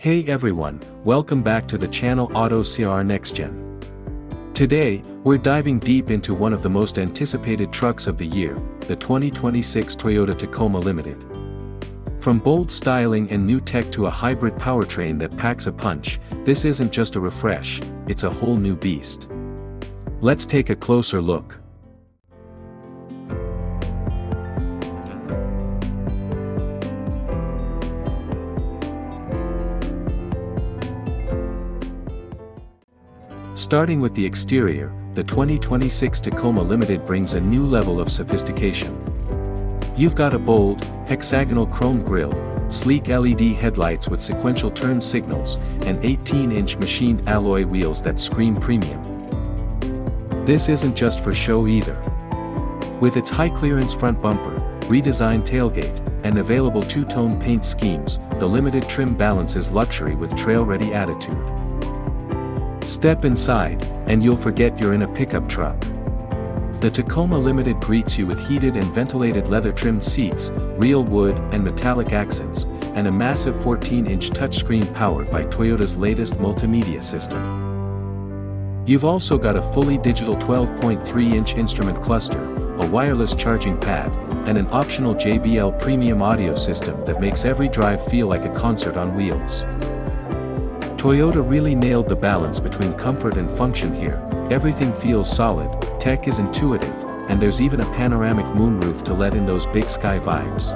Hey everyone, welcome back to the channel Auto CR NextGen. Today, we're diving deep into one of the most anticipated trucks of the year, the 2026 Toyota Tacoma Limited. From bold styling and new tech to a hybrid powertrain that packs a punch, this isn't just a refresh, it's a whole new beast. Let's take a closer look. Starting with the exterior, the 2026 Tacoma Limited brings a new level of sophistication. You've got a bold, hexagonal chrome grille, sleek LED headlights with sequential turn signals, and 18-inch machined alloy wheels that scream premium. This isn't just for show either. With its high-clearance front bumper, redesigned tailgate, and available two-tone paint schemes, the Limited trim balances luxury with trail-ready attitude. Step inside, and you'll forget you're in a pickup truck. The Tacoma Limited greets you with heated and ventilated leather-trimmed seats, real wood and metallic accents, and a massive 14-inch touchscreen powered by Toyota's latest multimedia system. You've also got a fully digital 12.3-inch instrument cluster, a wireless charging pad, and an optional JBL premium audio system that makes every drive feel like a concert on wheels. Toyota really nailed the balance between comfort and function here. Everything feels solid, tech is intuitive, and there's even a panoramic moonroof to let in those big sky vibes.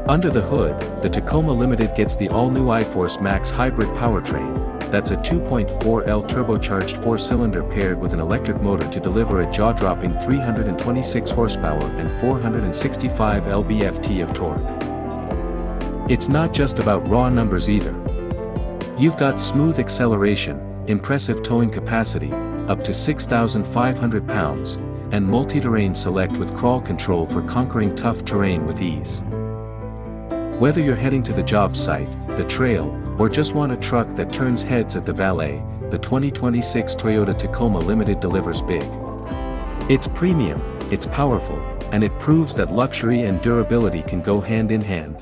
Under the hood, the Tacoma Limited gets the all-new iForce Max hybrid powertrain. That's a 2.4L turbocharged four-cylinder paired with an electric motor to deliver a jaw-dropping 326 horsepower and 465 lb-ft of torque. It's not just about raw numbers either. You've got smooth acceleration, impressive towing capacity, up to 6,500 pounds, and multi-terrain select with crawl control for conquering tough terrain with ease. Whether you're heading to the job site, the trail, or just want a truck that turns heads at the valet, the 2026 Toyota Tacoma Limited delivers big. It's premium, it's powerful, and it proves that luxury and durability can go hand in hand.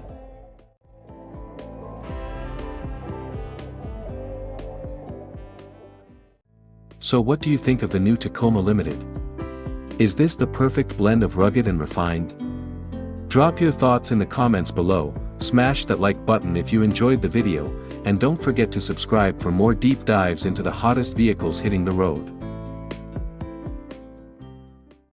So what do you think of the new Tacoma Limited? Is this the perfect blend of rugged and refined? Drop your thoughts in the comments below, smash that like button if you enjoyed the video, and don't forget to subscribe for more deep dives into the hottest vehicles hitting the road.